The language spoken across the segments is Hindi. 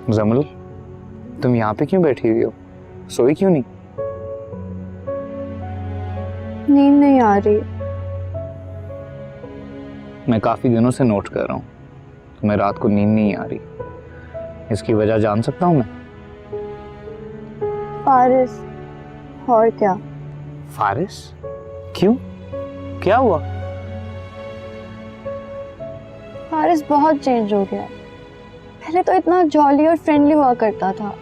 जमल, तुम यहाँ पे क्यों बैठी हुई हो? सोई क्यों नहीं? नींद नहीं आ रही। मैं काफी दिनों से नोट कर रहा हूँ, तुम्हें रात को नींद नहीं आ रही। इसकी वजह जान सकता हूँ मैं? फारिस। और क्या? फारिस? क्यों? क्या हुआ? फारिस बहुत चेंज हो गया। पहले तो इतना जॉली और फ्रेंडली हुआ करता था।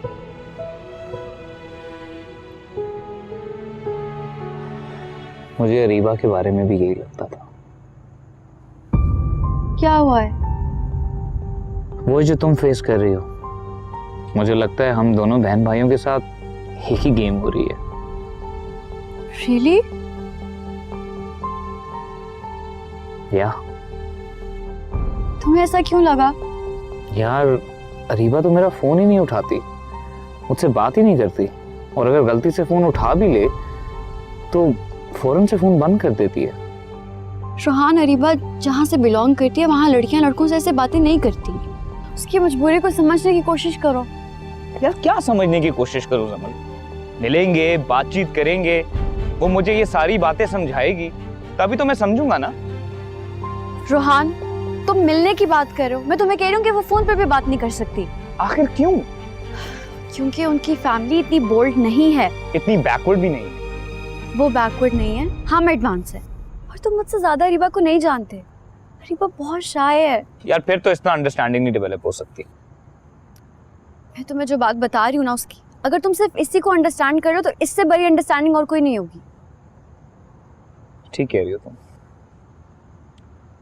मुझे अरीबा के बारे में भी यही लगता था। क्या हुआ है? वो जो तुम फेस कर रही हो, मुझे लगता है हम दोनों बहन भाइयों के साथ एक ही गेम हो रही है। रियली? या तुम्हें ऐसा क्यों लगा? यार, अरीबा तो मेरा फोन ही नहीं उठाती, मुझसे बात ही नहीं करती, और अगर गलती से फोन उठा भी ले तो फौरन से फोन बंद कर देती है। रोहान, अरीबा जहाँ से बिलोंग करती है वहाँ लड़कियाँ लड़कों से ऐसे बातें नहीं करती। उसकी मजबूरी को समझने की कोशिश करो। यार क्या समझने की कोशिश करो जमल? मिलेंगे, बातचीत करेंगे, वो मुझे ये सारी बातें समझाएगी, तभी तो मैं समझूंगा ना। रोहान, तुम मिलने की बात कर रहे हो, मैं तुम्हें कह रही हूँ कि वो फोन पर भी बात नहीं कर सकती। आखिर क्यों? क्योंकि उनकी फैमिली इतनी बोल्ड नहीं है। इतनी बैकवर्ड भी नहीं। वो बैकवर्ड नहीं है, हम एडवांस है। और तुम मुझसे ज्यादा अरीबा को नहीं जानते। अरीबा बहुत शाय है। यार फिर तो इतना अंडरस्टैंडिंग नहीं डेवलप हो सकती। मैं तुम्हें जो बात बता रही हूँ ना उसकी, अगर तुम सिर्फ इसी को अंडरस्टैंड कर रहे हो तो इससे बड़ी अंडरस्टैंडिंग और कोई नहीं होगी। ठीक कह रही हो तुम।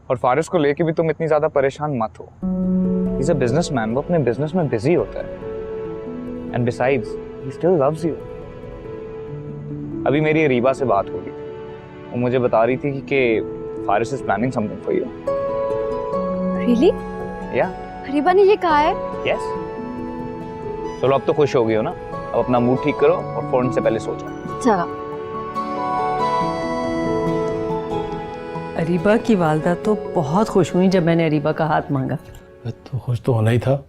और फारिस को लेके भी तुम इतनी ज्यादा परेशान मत हो। ही इज अ बिजनेसमैन, वो अपने बिजनेस में बिजी होता है। And besides he still loves you. अभी मेरी रीबा से बात हो गई, वो मुझे बता रही थी कि Faris is planning something for you. Really? या अरीबा ने ये कहा है? यस। चलो अब तो खुश हो गई हो ना, अब अपना मूड ठीक करो और फोन से पहले सो जाओ। चलो। अरीबा की वालदा तो बहुत खुश हुई जब मैंने अरीबा का हाथ मांगा। तो खुश तो होना ही था,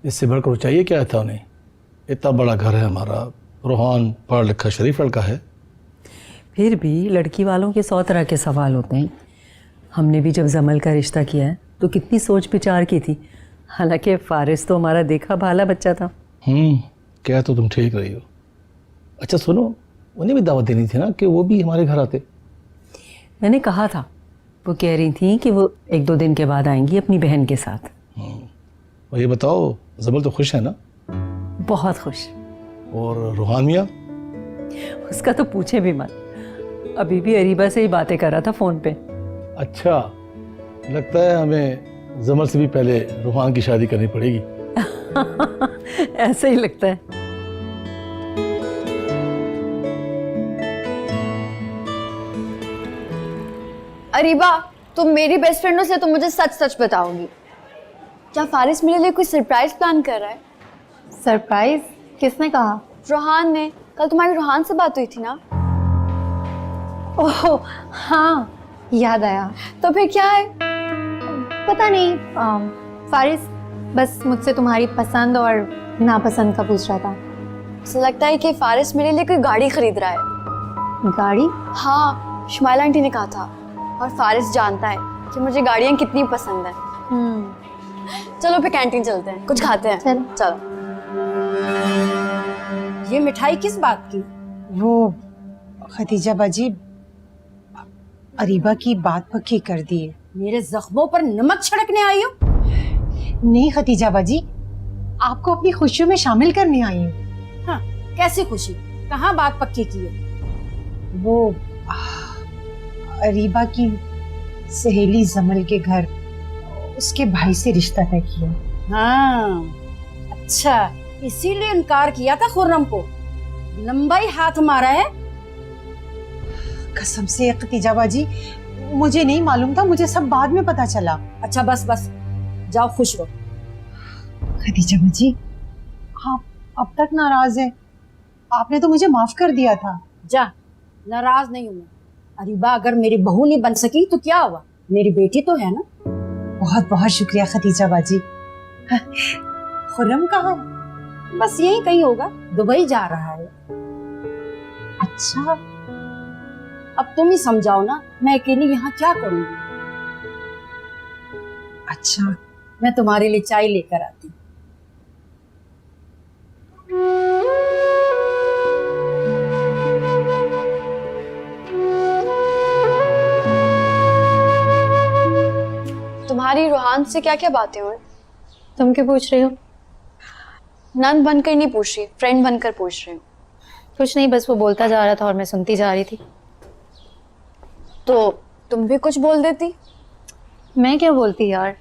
इससे बढ़कर चाहिए क्या था उन्हें? इतना बड़ा घर है हमारा, रोहान पढ़ा लिखा शरीफ लड़का है। फिर भी लड़की वालों के 100 तरह के सवाल होते हैं। हमने भी जब जमल का रिश्ता किया है तो कितनी सोच विचार की थी। हालांकि फारिस तो हमारा देखा भाला बच्चा था। क्या तो तुम ठीक रही हो। अच्छा सुनो, उन्हें भी दावत देनी थी ना कि वो भी हमारे घर आते। मैंने कहा था, वो कह रही थी कि वो 1-2 दिन के बाद आएंगी अपनी बहन के साथ। और ये बताओ, जबल तो खुश है ना? बहुत खुश। और रोहान मियाँ? उसका तो पूछे भी मत, अभी भी अरीबा से ही बातें कर रहा था फ़ोन पे। अच्छा, लगता है हमें जमल से भी पहले रोहान की शादी करनी पड़ेगी। ऐसा ही लगता है। अरीबा, तुम मेरी बेस्ट फ्रेंड हो से तो मुझे सच सच बताओगी, क्या फारिस मेरे लिए कोई सरप्राइज प्लान कर रहा है? सरप्राइज? किसने कहा? रोहान ने। कल तुम्हारी रोहान से बात हुई थी ना? ओह हाँ, याद आया। तो फिर क्या है? पता नहीं, फारिस बस मुझसे तुम्हारी पसंद और नापसंद का पूछ रहा था। मुझे लगता है कि फारिस मेरे लिए कोई गाड़ी खरीद रहा है। गाड़ी? हाँ, शुमाइला आंटी ने कहा था, और फारिस जानता है कि मुझे गाड़ियाँ कितनी पसंद है। चलो फिर कैंटीन चलते हैं, कुछ खाते हैं। चलो। चलो। ये मिठाई किस बात की? वो खदीजा बाजी अरीबा की बात पक्की कर दी है। मेरे जख्मों पर नमक छिड़कने आई हो? नहीं खदीजा बाजी, आपको अपनी खुशियों में शामिल करने आई हूँ। हाँ, कैसी खुशी? कहाँ बात पक्की की है? वो अरीबा की सहेली जमल के घर उसके भाई से रिश्ता तय किया। हाँ, अच्छा, इसीलिए इनकार किया था खुर्रम को। लंबा ही हाथ मारा है। कसम से खदीजा बाजी, मुझे नहीं मालूम था, मुझे सब बाद में पता चला। अच्छा बस बस, जाओ खुश रहो। खदीजा बाजी, आप अब तक नाराज हैं? आपने तो मुझे माफ कर दिया था। जा, नाराज नहीं हूं मैं। अरीबा अगर मेरी बहू नहीं बन सकी तो क्या हुआ, मेरी बेटी तो है ना। बहुत बहुत शुक्रिया खदीजा बाजी। खुर्रम कहाँ है? बस यही कहीं होगा, दुबई जा रहा है। अच्छा, अब तुम ही समझाओ ना, मैं अकेली यहाँ क्या करूँगी। अच्छा। मैं तुम्हारे लिए चाय लेकर आती हूँ। तुम्हारी रूहान से क्या क्या बातें हुई? तुम क्यों पूछ रही हो? नंद बनकर नहीं पूछ रही, फ्रेंड बनकर पूछ रही हूँ। कुछ नहीं, बस वो बोलता जा रहा था और मैं सुनती जा रही थी। तो तुम भी कुछ बोल देती। मैं क्या बोलती यार?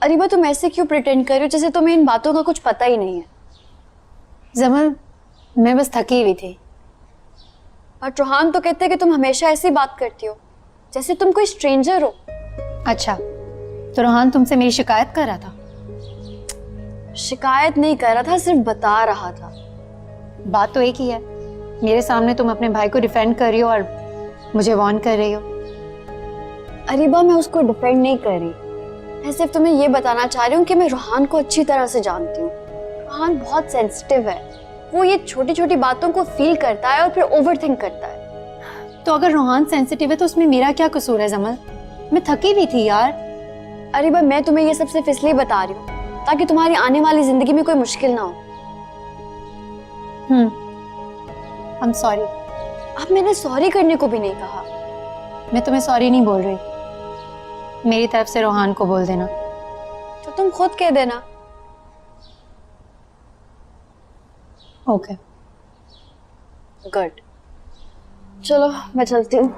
अरीबा, तुम ऐसे क्यों प्रिटेंड कर रही हो जैसे तुम्हें इन बातों का कुछ पता ही नहीं है? जमल, मैं बस थकी हुई थी। और रूहान तो कहते हैं कि तुम हमेशा ऐसी बात करती हो जैसे तुम कोई स्ट्रेंजर हो। अच्छा, तो रोहान तुमसे मेरी शिकायत कर रहा था? शिकायत नहीं कर रहा था, सिर्फ बता रहा था। बात तो एक ही है। मेरे सामने तुम अपने भाई को डिफेंड कर रही हो और मुझे वार्न कर रही हो। अरीबा, मैं उसको डिफेंड नहीं कर रही, मैं सिर्फ तुम्हें ये बताना चाह रही हूँ कि मैं रूहान को अच्छी तरह से जानती हूँ। रूहान बहुत सेंसिटिव है, वो ये छोटी छोटी बातों को फील करता है और फिर ओवरथिंक करता है। तो अगर रोहान सेंसिटिव है तो उसमें मेरा क्या कसूर है जमल? मैं थकी हुई थी यार। अरीबा, मैं तुम्हें ये सब सिर्फ इसलिए बता रही हूँ ताकि तुम्हारी आने वाली जिंदगी में कोई मुश्किल ना हो। I am sorry. अब मैंने सॉरी करने को भी नहीं कहा। मैं तुम्हें सॉरी नहीं बोल रही, मेरी तरफ से रोहान को बोल देना। तो तुम खुद कह देना। ओके। गुड, चलो मैं चलती हूँ।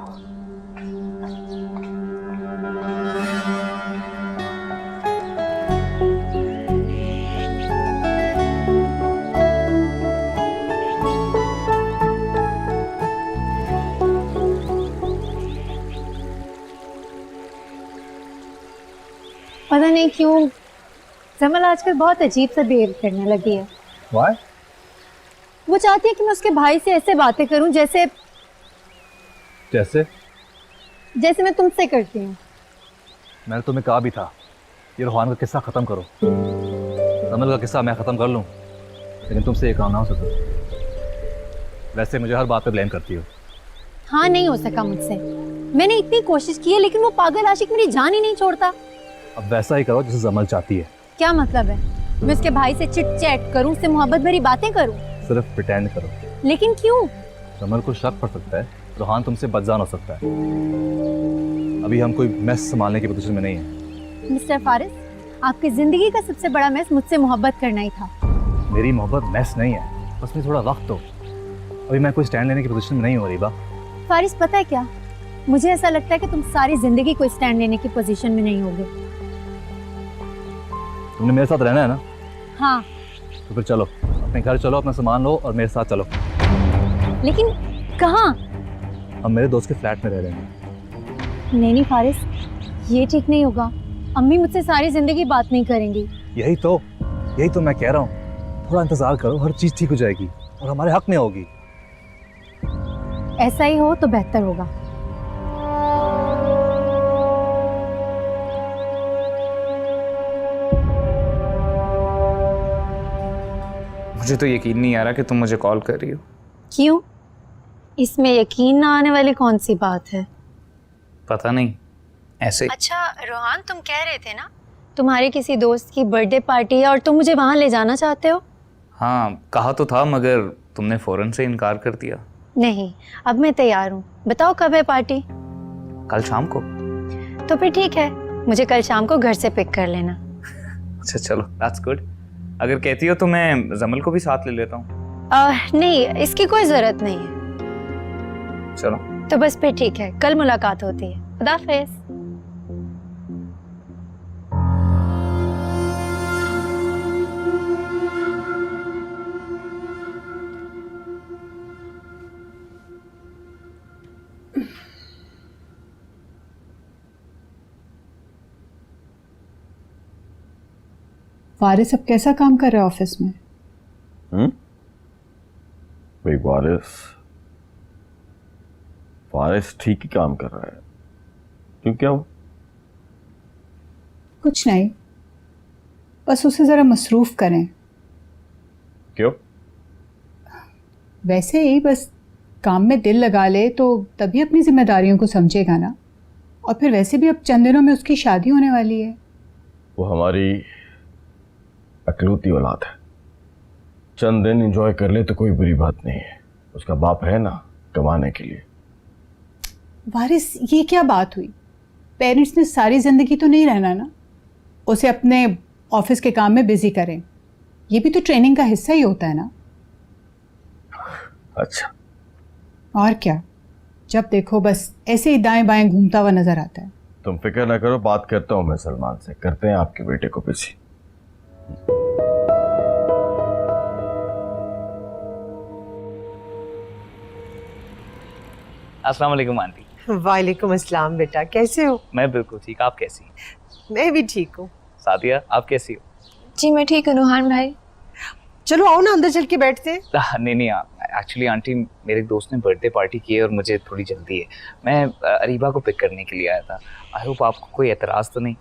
पता नहीं क्यों जमल आजकल बहुत अजीब सा बिहेव करने लगी है। Why? वो चाहती है कि मैं उसके भाई से ऐसे बातें करूं जैसे जैसे मैं तुमसे करती हूँ। मैंने तुम्हें कहा भी था ये रूहान का किस्सा खत्म करो। जमल का किस्सा मैं खत्म कर लूं, लेकिन तुमसे ये काम ना हो सका। वैसे मुझे हर बात पे ब्लेम करती हो। हाँ, नहीं हो सका मुझसे। मैंने इतनी कोशिश की है लेकिन वो पागल आशिक मेरी जान ही नहीं छोड़ता। अब वैसा ही करो जैसे जमल चाहती है। क्या मतलब है? मैं उसके भाई से चिट चैट करूं, उससे मोहब्बत भरी बातें करूं? सिर्फ प्रिटेंड करो। लेकिन क्यों? जमल को शक पड़ सकता है, रूहान तुमसे बदजान हो सकता है। अभी हम कोई मैस संभालने की पोजीशन में नहीं है। मिस्टर फारिस, आपकी जिंदगी का सबसे बड़ा मैस मुझसे मोहब्बत करना ही था। मेरी मोहब्बत मैस नहीं है, बस मुझे थोड़ा वक्त दो। अभी मैं कोई स्टैंड लेने की पोजीशन में नहीं हो रही। फारिस, पता है क्या, मुझे ऐसा लगता है कि तुम सारी जिंदगी कोई स्टैंड लेने की पोजीशन में नहीं होगे। तुमने मेरे साथ रहना है ना? हाँ। तो फिर चलो, अपने घर चलो, अपना सामान लो और मेरे साथ चलो। लेकिन कहाँ? हम मेरे दोस्त के फ्लैट में रह रहे हैं। नहीं फारिस, ये ठीक नहीं होगा। अम्मी मुझसे सारी जिंदगी बात नहीं करेंगी। यही तो मैं कह रहा हूँ, थोड़ा इंतजार करो, हर चीज ठीक हो जाएगी और हमारे हक में होगी। ऐसा ही हो तो बेहतर होगा। मुझे तो यकीन नहीं आ रहा कि तुम मुझे कॉल कर रही हो। क्यों? इसमें यकीन ना आने वाली कौन सी बात है? पता नहीं, ऐसे ही। अच्छा रोहान, तुम कह रहे थे ना तुम्हारे किसी दोस्त की बर्थडे पार्टी है और तुम मुझे वहां ले जाना चाहते हो? हाँ, कहा तो था मगर तुमने फौरन से इनकार कर दिया। नहीं, अब मैं तैयार हूँ। बताओ कब है पार्टी? कल शाम को। तो फिर ठीक है, मुझे कल शाम को घर से पिक कर लेना। अच्छा चलो, दैट्स गुड। अगर कहती हो तो मैं जमल को भी साथ ले लेता हूँ। नहीं, इसकी कोई जरूरत नहीं है। चलो तो बस फिर ठीक है, कल मुलाकात होती है। खुदा हाफिज़। वारिस अब कैसा काम कर रहा है ऑफिस में? भाई वारिस ठीक ही काम कर रहा है। क्यों, क्या हो? कुछ नहीं, बस उसे ज़रा मसरूफ़ करें। क्यों? वैसे ही बस काम में दिल लगा ले तो तभी अपनी जिम्मेदारियों को समझेगा ना। और फिर वैसे भी अब चंद दिनों में उसकी शादी होने वाली है। वो हमारी अकलौती औलाद है, चंद दिन एंजॉय कर ले तो कोई बुरी बात नहीं है। उसका बाप है ना कमाने के लिए। वारिस, ये क्या बात हुई? पेरेंट्स ने सारी ज़िंदगी तो नहीं रहना ना। उसे अपने ऑफिस के काम में बिजी करें, ये भी तो ट्रेनिंग का हिस्सा ही होता है ना। अच्छा, और क्या, जब देखो बस ऐसे ही दाएं बाएं घूमता हुआ नजर आता है। तुम फिक्र ना करो, बात करता हूँ मैं सलमान से, करते हैं आपके बेटे को बिजी। अस्सलाम वालेकुम आंटी। वालेकुम अस्सलाम बेटा, कैसे हो? मैं बिल्कुल ठीक, आप कैसी हैं? मैं भी ठीक हूँ। सादिया, आप कैसी हो? जी मैं ठीक हूँ नुहान भाई। चलो आओ ना अंदर चल के बैठते हैं। नहीं नहीं, एक्चुअली आंटी मेरे दोस्त ने बर्थडे पार्टी की है और मुझे थोड़ी जल्दी है। मैं अरीबा को पिक करने के लिए आया था। आई होप आपको कोई एतराज़ तो नहीं?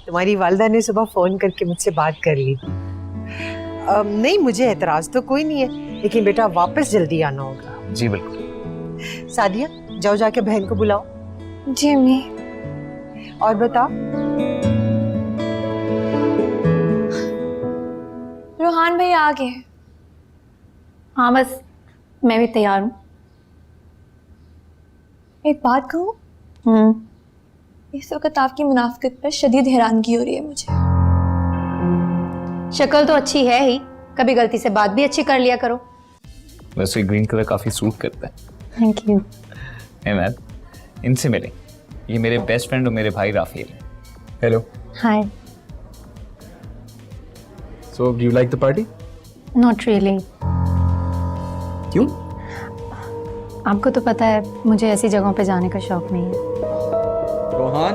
तुम्हारी वालदा ने सुबह फ़ोन करके मुझसे बात कर ली। नहीं, मुझे एतराज़ तो कोई नहीं है, लेकिन बेटा वापस जल्दी आना होगा। जी बिल्कुल। सादिया, जाओ जाके बहन को बुलाओ। जी अम्मी। और बता, रोहान भाई आ गए? हाँ बस मैं भी तैयार हूँ। एक बात कहूँ, इस वक्त आपकी मुनाफिकत पर शदीद हैरानगी हो रही है मुझे। शक्ल तो अच्छी है ही, कभी गलती से बात भी अच्छी कर लिया करो। वैसे ग्रीन कलर काफ़ी सूट करता है। Thank you. है मैम, इनसे मिले, ये मेरे बेस्ट फ्रेंड और मेरे भाई राफेल हैं। Hello. Hi. So do you like the party? Not really. क्यों? आपको तो पता है मुझे ऐसी जगहों पे जाने का शौक नहीं है। रोहान।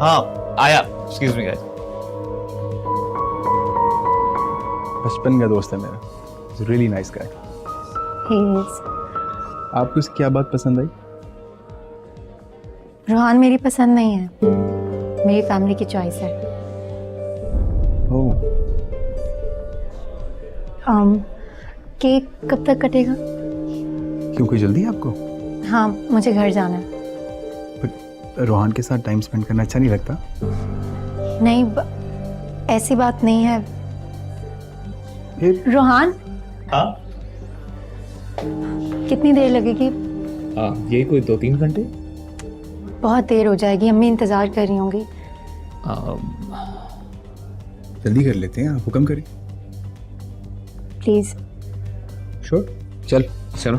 हाँ आया, एक्सक्यूज मी गाइस। बचपन का दोस्त है मेरा, is really nice guy. He is। आपको इसकी क्या बात पसंद आई? रोहान मेरी पसंद नहीं है, मेरी फैमिली की चॉइस है। ओह, केक कब तक कटेगा? क्यों, कोई जल्दी है आपको? हाँ मुझे घर जाना है। रोहान के साथ टाइम स्पेंड करना अच्छा नहीं लगता? नहीं ऐसी बात नहीं है। फिर? रोहान। हाँ। कितनी देर लगेगी? यही कोई 2-3 घंटे। बहुत देर हो जाएगी, अम्मी इंतजार कर रही होंगी। जल्दी कर लेते हैं, आप हुक्म करें। प्लीज। श्योर, चल चलो।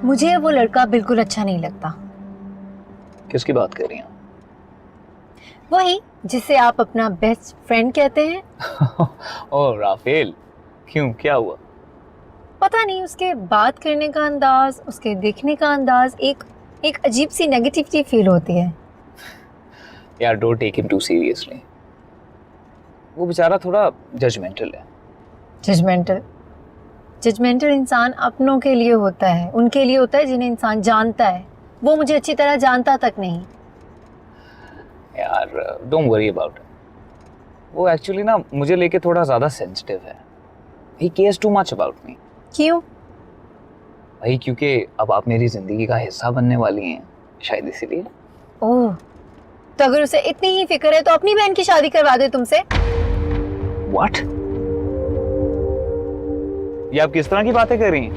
मुझे वो लड़का बिल्कुल अच्छा नहीं लगता। किसकी बात कर रही हैं? वही जिसे आप अपना बेस्ट फ्रेंड कहते हैं। ओह राफेल, क्यों, क्या हुआ? पता नहीं, उसके बात करने का अंदाज, उसके देखने का अंदाज, एक अजीब सी नेगेटिविटी फील होती है। यार don't take him too seriously, वो बेचारा थोड़ा जजमेंटल है। जजमेंटल इंसान अपनों के लिए होता है, उनके लिए होता है जिन्हें इंसान जानता है। वो मुझे अच्छी तरह जानता तक नहीं। यार डोंट वरी अबाउट इट, वो एक्चुअली ना मुझे लेके थोड़ा ज़्यादा सेंसिटिव है। He cares too much about me. क्यों? भाई क्योंकि अब आप मेरी ज़िंदगी का हिस्सा बनने वाली हैं, शायद इसीलिए। ओह, तो अगर उसे इतनी ही फिक्र है तो अपनी बहन की शादी करवा दे तुमसे। व्हाट? ये आप किस तरह की बातें कर रही हैं?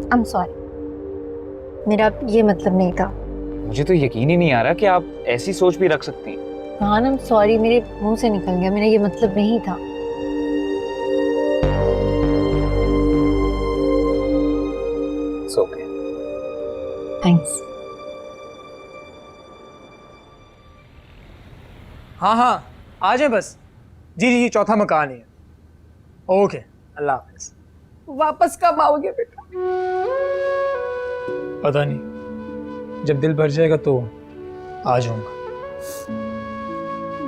आई एम सॉरी, मेरा ये मतलब नहीं था। मुझे तो यकीन ही नहीं आ रहा कि आप ऐसी सोच भी रख सकती हैं। हाँ आई एम सॉरी, मेरे मुंह से निकल गया, मेरा ये मतलब नहीं था। It's okay. थैंक्स। हाँ हाँ आ जाए बस। जी जी जी, चौथा मकान ही है। ओके, अल्लाह हाफिज। वापस कब आओगे बेटा? पता नहीं, जब दिल भर जाएगा तो आ जाऊंगा।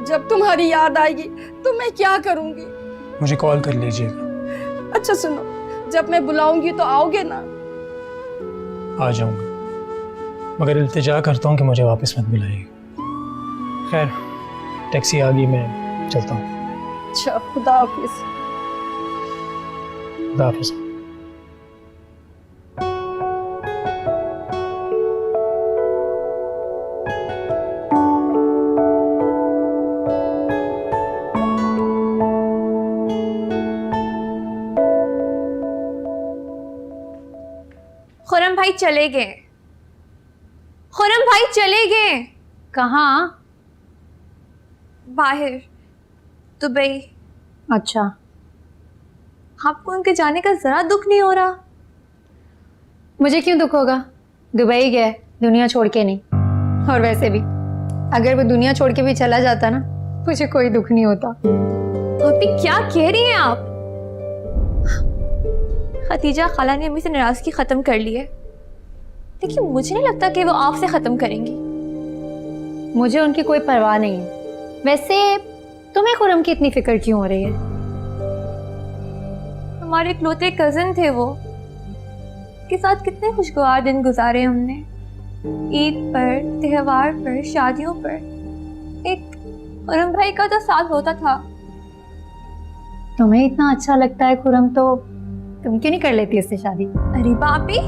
जब तुम्हारी याद आएगी तो मैं क्या करूंगी? मुझे कॉल कर लीजिएगा। अच्छा सुनो, जब मैं बुलाऊंगी तो आओगे ना? आ जाऊंगा, मगर इल्तिजा करता हूँ कि मुझे वापस मत बुलाइएगा। खैर, टैक्सी आ गई, मैं चलता हूँ। अच्छा, खुदा हाफिज। खुदा हाफिज। खुरम भाई चले गए। खुरम भाई चले गए। कहाँ? बाहर, दुबई। अच्छा, आपको उनके जाने का जरा दुख नहीं हो रहा? मुझे क्यों दुख होगा? दुबई गए, दुनिया छोड़ के नहीं। और वैसे भी अगर वो दुनिया छोड़ के भी चला जाता ना, मुझे कोई दुख नहीं होता। अभी क्या कह रही हैं आप? खतीजा खाला ने अम्मी से नाराजगी खत्म कर ली है, लेकिन मुझे नहीं लगता कि वो आपसे खत्म करेंगी। मुझे उनकी कोई परवाह नहीं है। वैसे तुम्हें खुरम की इतनी फिक्र क्यों हो रही है? हमारे इकलौते कजन थे वो, के साथ कितने खुशगवार दिन गुजारे हमने। ईद पर, त्योहार पर, शादियों पर। एक खुरम भाई का तो साथ होता था। तुम्हें इतना अच्छा लगता है खुरम, तो तुम क्यों नहीं कर लेती इससे शादी? अरे बापी,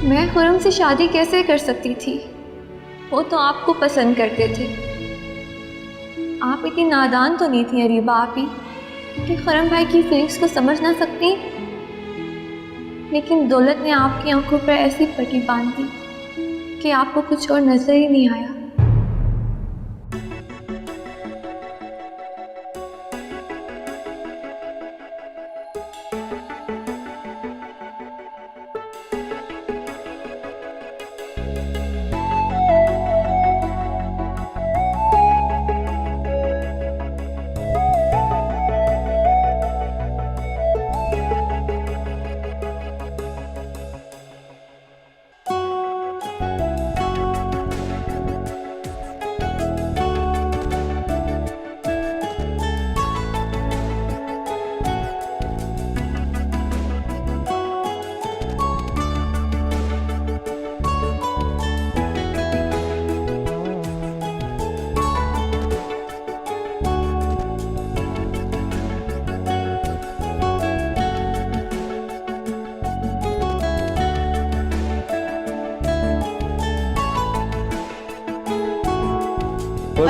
मैं खुरम से शादी कैसे कर सकती थी? वो तो आपको पसंद करते थे। आप इतनी नादान तो नहीं थी अरीबा आपी कि खुरम भाई की फीलिंग्स को समझ ना सकती। लेकिन दौलत ने आपकी आंखों पर ऐसी पट्टी बांध दी कि आपको कुछ और नजर ही नहीं आया।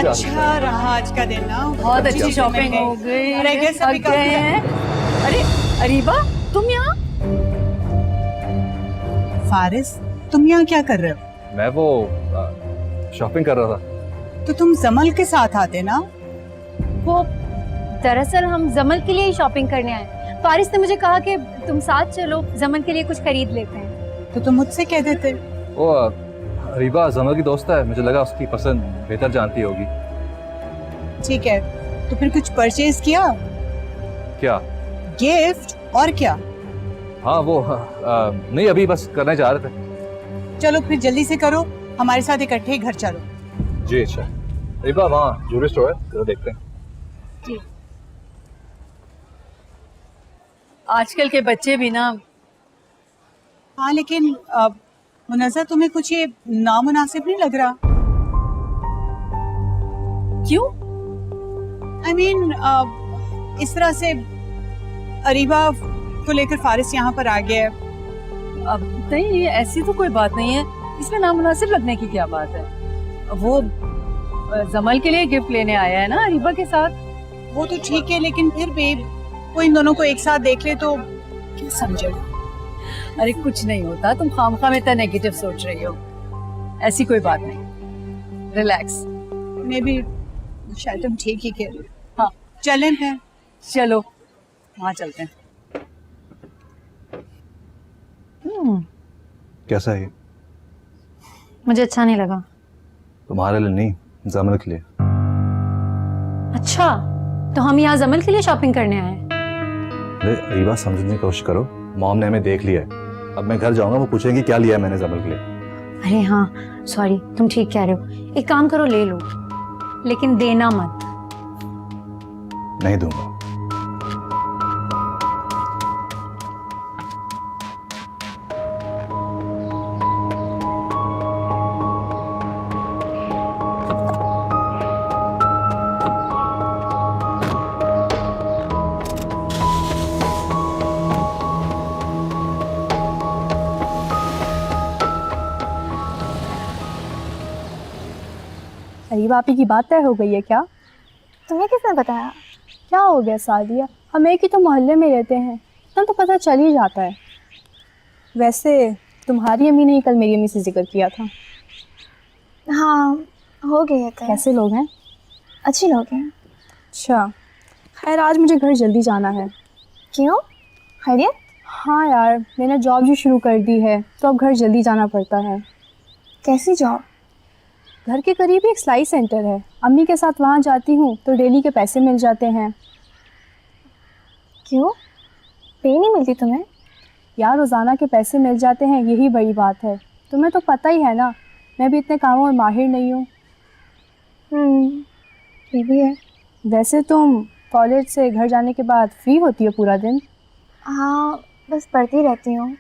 अच्छा रहा आज का दिन ना, बहुत अच्छी शॉपिंग हो गई। अरे कैसे थक गए हैं। अरे अरीबा, तुम यहाँ? फारिस, तुम यहाँ क्या कर रहे हो? मैं वो शॉपिंग कर रहा था। तो तुम जमल के साथ आते ना। वो दरअसल हम जमल के लिए ही शॉपिंग करने आए। फारिस ने मुझे कहा कि तुम साथ चलो, जमल के लिए कुछ खरीद लेते हैं। तो तुम मुझसे कह देते। वो रीबा जमल की दोस्त है, मुझे लगा उसकी पसंद बेहतर जानती होगी। ठीक है, तो फिर कुछ परचेज किया? क्या गिफ्ट और क्या? हाँ वो नहीं, अभी बस करने जा रहे थे। चलो फिर जल्दी से करो, हमारे साथ इकट्ठे ही घर चलो। जी अच्छा। रीबा वहाँ ज्वेलरी स्टोर है, जरा देखते हैं। जी। आजकल के बच्चे भी ना। हाँ लेकिन मुनज़्ज़ा, तुम्हें कुछ ये नामुनासिब नहीं लग रहा? क्यों? I mean, इस तरह से अरीबा को लेकर फारिस यहाँ पर आ गया है। अब नहीं, ऐसी तो कोई बात नहीं है, इसमें नामुनासिब लगने की क्या बात है? वो जमल के लिए गिफ्ट लेने आया है ना अरीबा के साथ। वो तो ठीक है, लेकिन फिर भी वो इन दोनों को एक साथ देख ले तो क्या समझेगा? अरे कुछ नहीं होता, तुम खामखा में इतना नेगेटिव सोच रही हो। ऐसी कोई बात नहीं, रिलैक्स। मैं भी शायद तुम ठीक ही कह रही हो। हाँ चलें फिर। चलो वहाँ चलते हैं। कैसा है ये? मुझे अच्छा नहीं लगा। तुम्हारे लिए नहीं, जमल के लिए। अच्छा, तो हम यहाँ जमल के लिए शॉपिंग करने आए हैं? अरे रीवा, समझने की कोशिश करो। मॉम ने हमें देख लिया है, अब मैं घर जाऊंगा, वो पूछेंगे क्या लिया है मैंने जमल के लिए। अरे हाँ सॉरी, तुम ठीक कह रहे हो। एक काम करो, ले लो, लेकिन देना मत। नहीं दूंगा। अरीबा आपी की बात तय हो गई है क्या? तुम्हें किसने बताया? क्या हो गया सादिया, हम एक ही तो मोहल्ले में रहते हैं, इतना तो पता चल ही जाता है। वैसे तुम्हारी अम्मी ने ही कल मेरी अम्मी से जिक्र किया था। हाँ हो गया था। कैसे लोग हैं? अच्छे लोग हैं। अच्छा, खैर आज मुझे घर जल्दी जाना है। क्यों, खैरियत? हाँ यार, मैंने जॉब जो शुरू कर दी है तो अब घर जल्दी जाना पड़ता है। कैसी जॉब? घर के करीब ही एक सिलाई सेंटर है, अम्मी के साथ वहाँ जाती हूँ तो डेली के पैसे मिल जाते हैं। क्यों, पे नहीं मिलती तुम्हें? यार रोज़ाना के पैसे मिल जाते हैं, यही बड़ी बात है। तुम्हें तो पता ही है ना, मैं भी इतने कामों में माहिर नहीं हूँ। ये भी है। वैसे तुम कॉलेज से घर जाने के बाद फ्री होती हो पूरा दिन? हाँ, बस पढ़ती रहती हूँ।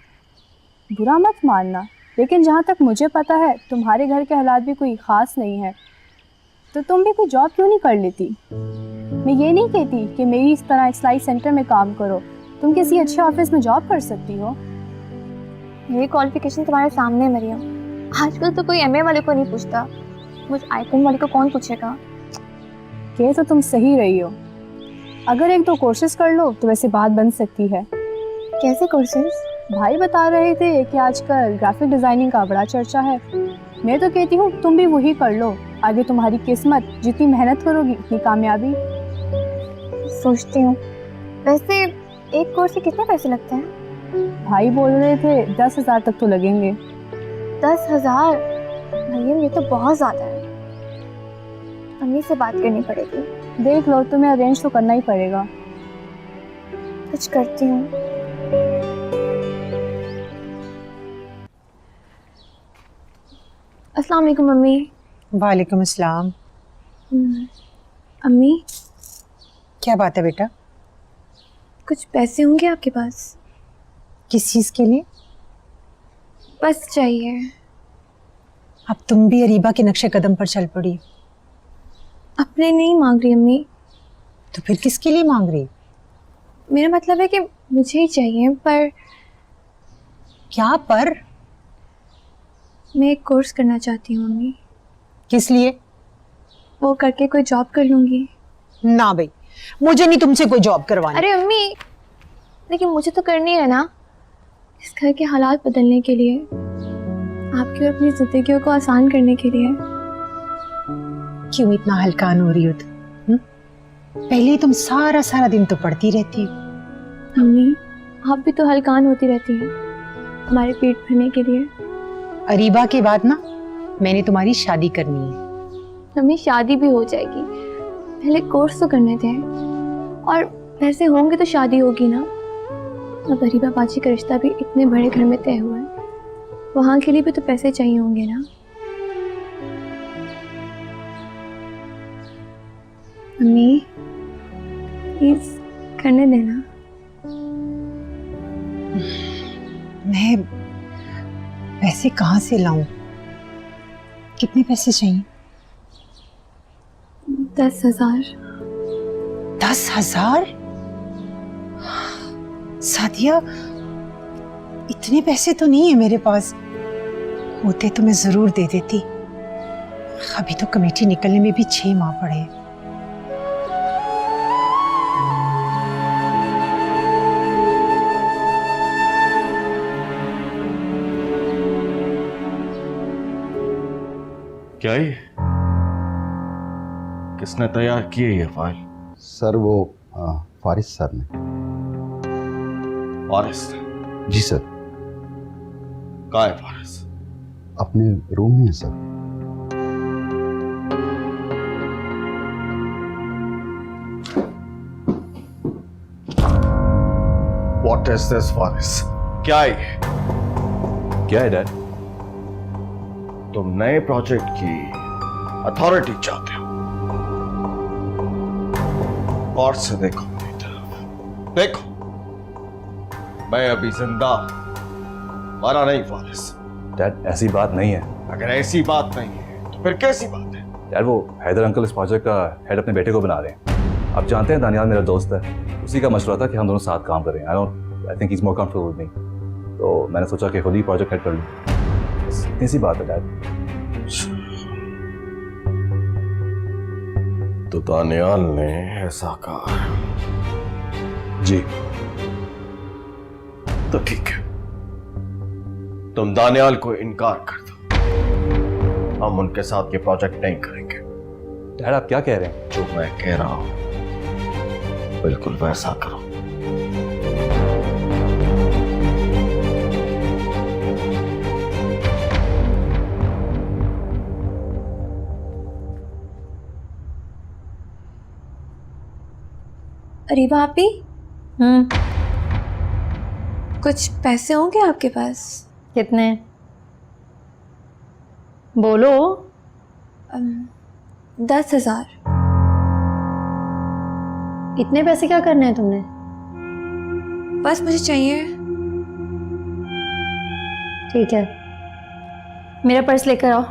बुरा मत मानना, लेकिन जहाँ तक मुझे पता है तुम्हारे घर के हालात भी कोई ख़ास नहीं है, तो तुम भी कोई जॉब क्यों नहीं कर लेती? मैं ये नहीं कहती कि मेरी इस तरह सिलाई सेंटर में काम करो, तुम किसी अच्छे ऑफिस में जॉब कर सकती हो। मेरी क्वालिफिकेशन तुम्हारे सामने है मरियम, आजकल तो कोई एमए वाले को नहीं पूछता, मुझ आईकॉन वाले को कौन पूछेगा? कह तो तुम सही रही हो, अगर एक दो कोर्सेज कर लो तो वैसे बात बन सकती है। कैसे कोर्सेज? भाई बता रहे थे कि आजकल ग्राफिक डिज़ाइनिंग का बड़ा चर्चा है। मैं तो कहती हूँ तुम भी वही कर लो, आगे तुम्हारी किस्मत, जितनी मेहनत करोगी उतनी कामयाबी। सोचती हूँ। वैसे एक कोर्स के कितने पैसे लगते हैं? भाई बोल रहे थे 10,000 तक तो लगेंगे। 10,000? भैया ये तो बहुत ज़्यादा है, अम्मी से बात करनी पड़ेगी। देख लो, तुम्हें अरेंज तो करना ही पड़ेगा। कुछ करती हूँ। अस्सलाम वालेकुम मम्मी। वालेकुम अस्सलाम। अम्मी, क्या बात है बेटा? कुछ पैसे होंगे आपके पास? किस चीज़ के लिए? बस चाहिए। अब तुम भी अरीबा के नक्शे कदम पर चल पड़ी। अपने नहीं मांग रही अम्मी। तो फिर किसके लिए मांग रही? मेरा मतलब है कि मुझे ही चाहिए, पर क्या पर? मैं एक कोर्स करना चाहती हूँ अम्मी। किस लिए? वो करके कोई जॉब कर लूँगी। ना भाई, मुझे नहीं तुमसे कोई जॉब करवानी। अरे अम्मी, लेकिन मुझे तो करनी है ना, इस घर के हालात बदलने के लिए, आपकी और अपनी जिंदगियों को आसान करने के लिए। क्यों इतना हल्कान हो रही हो तुम? पहले तुम सारा सारा दिन तो पढ़ती रहती हो। अम्मी, आप भी तो हल्कान होती रहती हैं हमारे पेट भरने के लिए। अरीबा के बाद ना मैंने तुम्हारी शादी करनी है। अम्मी शादी भी हो जाएगी, पहले कोर्स तो करने थे, और वैसे होंगे तो शादी होगी ना। अब अरीबा बाजी का रिश्ता भी इतने बड़े घर में तय हुआ है, वहाँ के लिए भी तो पैसे चाहिए होंगे ना। अम्मी प्लीज करने देना। मैं पैसे कहाँ से लाऊं? कितने पैसे चाहिए? 10,000। 10,000? सादिया, इतने पैसे तो नहीं है मेरे पास, होते तो मैं जरूर दे देती। अभी तो कमेटी निकलने में भी 6 माह पड़े। क्या ये किसने तैयार की है ये फाइल? सर वो फारिस सर ने। फारिस? जी सर। कहाँ है फारिस? अपने रूम में है sir. What is this, Faris? क्या है ये? क्या है डैड? तुम नए प्रोजेक्ट की अथॉरिटी चाहते हो? और से देखो मेरी तरफ, देखो, मैं अभी जिंदा मारा नहीं फारिस। डैड ऐसी बात नहीं है। अगर ऐसी बात नहीं है तो फिर कैसी बात है? डैड वो हैदर अंकल इस प्रोजेक्ट का हेड अपने बेटे को बना रहे हैं। आप जानते हैं दानियाल मेरा दोस्त है, उसी का मशवरा था कि हम दोनों साथ काम करें। I think he is more comfortable with me, तो मैंने सोचा कि खुद ही प्रोजेक्ट हेड कर लूँ। बस इतनी सी बात है डैड। तो दानियाल ने ऐसा कहा? जी। तो ठीक है, तुम दानियाल को इनकार कर दो, हम उनके साथ ये प्रोजेक्ट नहीं करेंगे। डैड आप क्या कह रहे हैं? जो मैं कह रहा हूं बिल्कुल वैसा करो। अरे भाभी, कुछ पैसे होंगे आपके पास? कितने? बोलो। 10,000। इतने पैसे क्या करने हैं तुमने? बस मुझे चाहिए। ठीक है, मेरा पर्स लेकर आओ।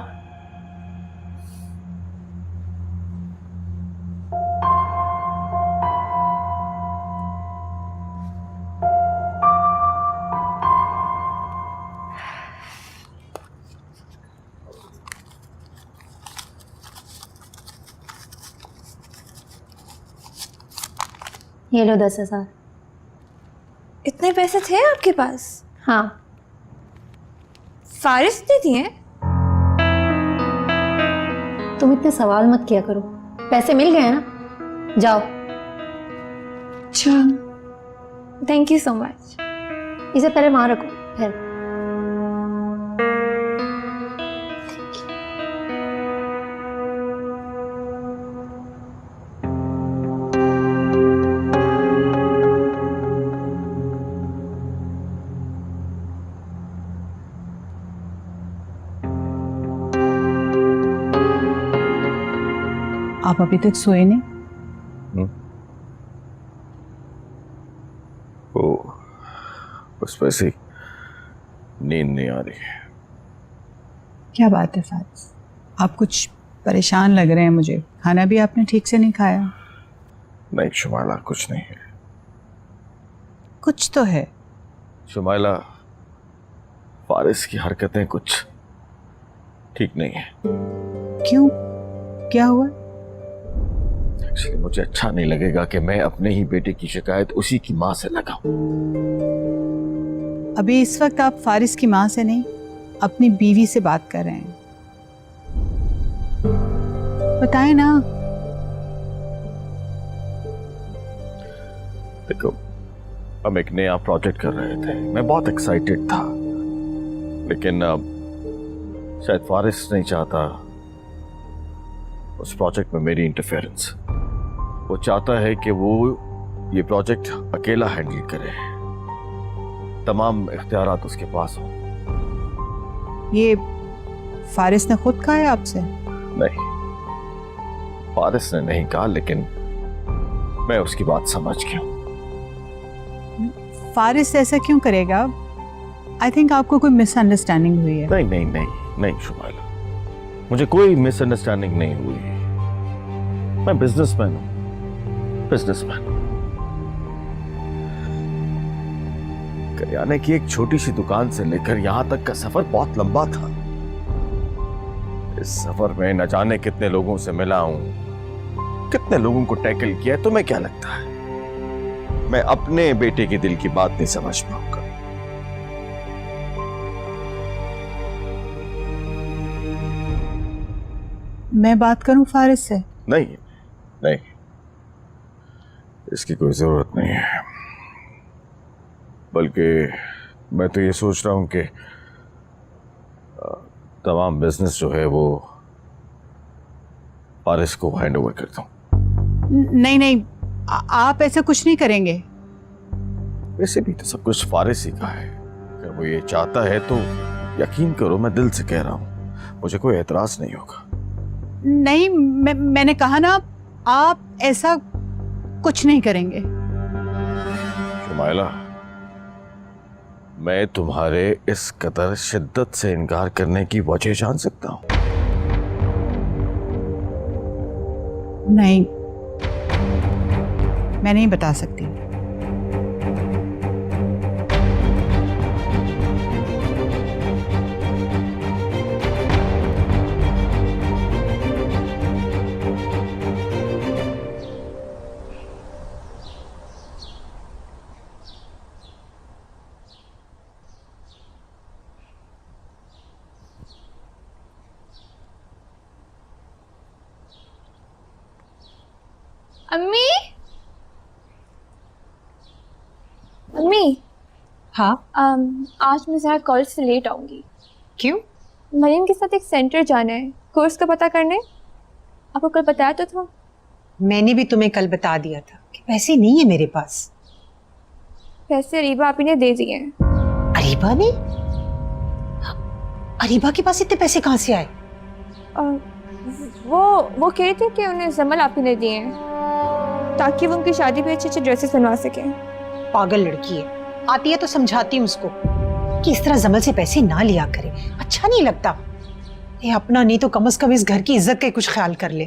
ये लो 10,000। इतने पैसे थे आपके पास? हाँ। फारिस ने दिए? तुम इतने सवाल मत किया करो, पैसे मिल गए ना, जाओ। अच्छा, थैंक यू सो मच। इसे पहले वहां रखो, फिर। आप अभी तक सोए नहीं? ओ, बस वैसे ही नींद नहीं आ रही है। क्या बात है फारिस, आप कुछ परेशान लग रहे हैं मुझे। खाना भी आपने ठीक से नहीं खाया। नहीं शुमाइला, कुछ नहीं है। कुछ तो है। शुमाइला, फारिस की हरकतें कुछ ठीक नहीं है। क्यों, क्या हुआ? एक्चुअली मुझे अच्छा नहीं लगेगा कि मैं अपने ही बेटे की शिकायत उसी की माँ से लगाऊं। अभी इस वक्त आप फारिस की माँ से नहीं, अपनी बीवी से बात कर रहे हैं। बताएं ना। देखो, हम एक नया प्रोजेक्ट कर रहे थे, मैं बहुत एक्साइटेड था, लेकिन शायद फारिस नहीं चाहता उस प्रोजेक्ट में मेरी इंटरफेरेंस। वो चाहता है कि वो ये प्रोजेक्ट अकेला हैंडल करे, तमाम इख्तियारात उसके पास हो। ये फारिस ने खुद कहा है आपसे? नहीं, फारिस ने नहीं कहा, लेकिन मैं उसकी बात समझ गया। फारिस ऐसा क्यों करेगा? आई थिंक आपको कोई मिसअंडरस्टैंडिंग हुई है। नहीं नहीं नहीं नहीं शुमाइला, मुझे कोई मिसअंडरस्टैंडिंग नहीं हुई। मैं बिजनेसमैन हूं, बिजनेसमैन। करियाने की एक छोटी सी दुकान से लेकर यहां तक का सफर बहुत लंबा था। इस सफर में न जाने कितने लोगों से मिला हूं, कितने लोगों को टैकल किया है। तुम्हें क्या लगता है मैं अपने बेटे के दिल की बात नहीं समझ पाऊंगा? मैं बात करूं फारिस से? नहीं नहीं, इसकी कोई जरूरत नहीं है। बल्कि मैं तो ये सोच रहा हूं कि तमाम बिजनेस जो है वो फारिस को हैंड ओवर करता हूँ। नहीं नहीं, आप ऐसा कुछ नहीं करेंगे। वैसे भी तो सब कुछ फारिस ही का है। अगर वो ये चाहता है तो यकीन करो, मैं दिल से कह रहा हूँ, मुझे कोई एतराज नहीं होगा। नहीं, मैंने कहा ना, आप ऐसा कुछ नहीं करेंगे। शुमाइला, मैं तुम्हारे इस कदर शिद्दत से इनकार करने की वजह जान सकता हूँ? नहीं, मैं नहीं बता सकती। अम्मी, अम्मी। हाँ। आज मैं जरा कॉलेज से लेट आऊंगी। क्यों? मरीम के साथ एक सेंटर जाना है कोर्स का पता करने। आपको कल बताया तो था। मैंने भी तुम्हें कल बता दिया था कि पैसे नहीं है मेरे पास। पैसे अरीबा आपी ने दे दिए हैं। अरीबा ने? अरीबा के पास इतने पैसे कहाँ से आए? वो कह रहे थे कि उन्हें जमल आपी ने दिए हैं ताकि वो उनकी शादी पे अच्छे अच्छे ड्रेसेस बनवा सके। पागल लड़की है, आती है तो समझाती हूँ उसको कि इस तरह जमल से पैसे ना लिया करे, अच्छा नहीं लगता। ये अपना नहीं तो कम से कम इस घर की इज्जत का कुछ ख्याल कर ले।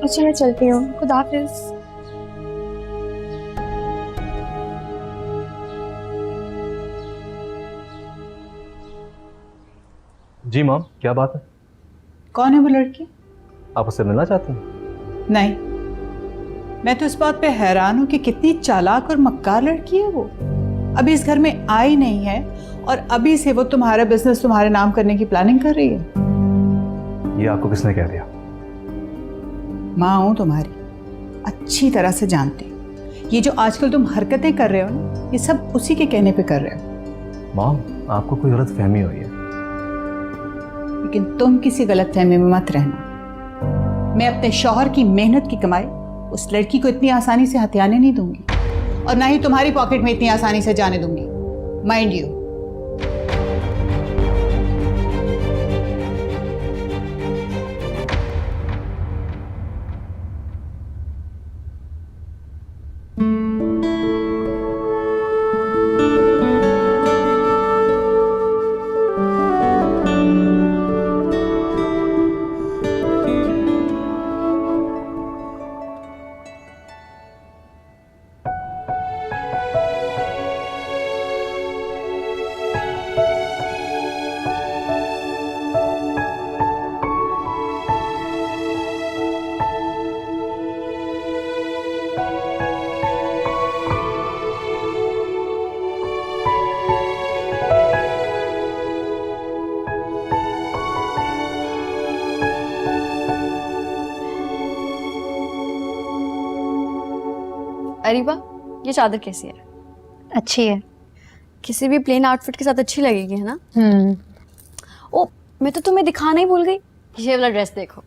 अच्छा मैं चलती हूँ, खुदा हाफिज। जी मैम, क्या बात है? कौन है वो लड़की? आप उससे मिलना चाहती हैं? नहीं, मैं तो इस बात पे हैरान हूं कि कितनी चालाक और मक्कार लड़की है वो। अभी इस घर में आई नहीं है और अभी से वो तुम्हारा बिजनेस तुम्हारे नाम करने की प्लानिंग कर रही है। ये आपको किसने कह दिया? माँ हूं तुम्हारी, अच्छी तरह से जानती हूँ। ये जो आजकल तुम हरकतें कर रहे हो ना, ये सब उसी के कहने पे कर रहे हो। मैम, आपको कोई गलत फहमी हुई है। लेकिन तुम किसी गलत फहमी में मत रहना। मैं अपने शौहर की मेहनत की कमाई उस लड़की को इतनी आसानी से हथियाने नहीं दूंगी और ना ही तुम्हारी पॉकेट में इतनी आसानी से जाने दूंगी, माइंड यू। अरीबा, ये चादर कैसी है? अच्छी है। किसी भी प्लेन आउटफिट के साथ अच्छी लगेगी, है ना? ओ, मैं तो तुम्हें दिखाना ही भूल गई। ये वाला ड्रेस देखो,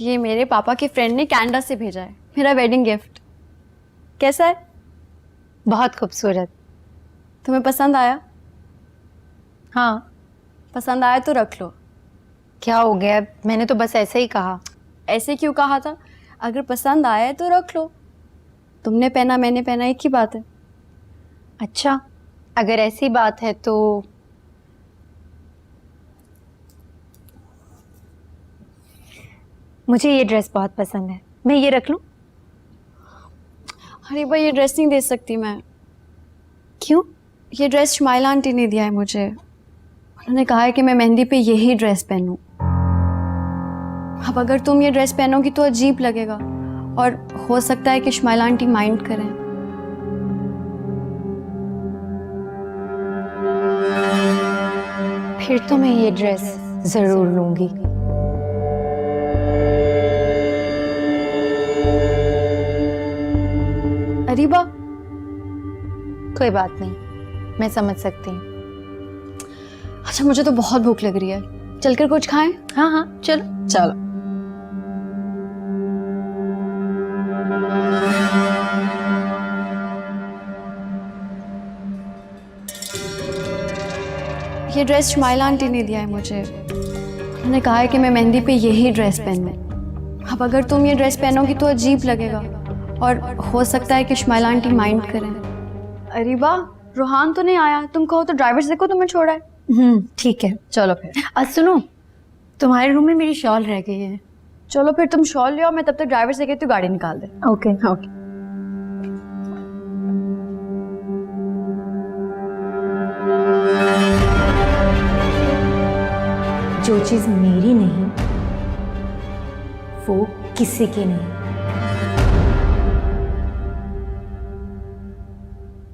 ये मेरे पापा के फ्रेंड ने कनाडा से भेजा है, मेरा वेडिंग गिफ्ट। कैसा है? बहुत खूबसूरत। तुम्हें पसंद आया? हाँ। पसंद आया तो रख लो। क्या हो गया? मैंने तो बस ऐसे ही कहा। ऐसे क्यों कहा था? अगर पसंद आया तो रख लो। तुमने पहना मैंने पहना एक ही बात है। अच्छा, अगर ऐसी बात है तो मुझे ये ड्रेस बहुत पसंद है, मैं ये रख लूं? अरे भाई, ये ड्रेस नहीं दे सकती मैं। क्यों? ये ड्रेस शुमाइला आंटी ने दिया है मुझे। उन्होंने कहा है कि मैं मेहंदी पे यही ड्रेस पहनूं। अब अगर तुम ये ड्रेस पहनोगी तो अजीब लगेगा और हो सकता है कि शुमाइला आंटी माइंड करें। फिर तो मैं ये ड्रेस जरूर लूंगी। अरीबा, कोई बात नहीं, मैं समझ सकती हूँ। अच्छा मुझे तो बहुत भूख लग रही है, चलकर कुछ खाएं? हाँ हाँ चलो। चलो। ये ड्रेस शमाइला आंटी ने दिया है मुझे। उन्होंने कहा है कि मैं मेहंदी पे यही ड्रेस पहनूं। अब अगर तुम ये ड्रेस पहनोगी तो अजीब लगेगा और हो सकता है कि शमाइला आंटी माइंड करें। अरे वाह, रोहान तो नहीं आया, तुम कहो तो ड्राइवर से को तुम्हें छोड़ा है। ठीक है। चलो फिर। आज सुनो, तुम्हारे रूम में मेरी शॉल रह गई है। चलो फिर तुम शॉल ले आओ, मैं तब तक ड्राइवर से कहती हूँ गाड़ी निकाल दे। Okay okay. जो चीज़ मेरी नहीं वो किसी की नहीं।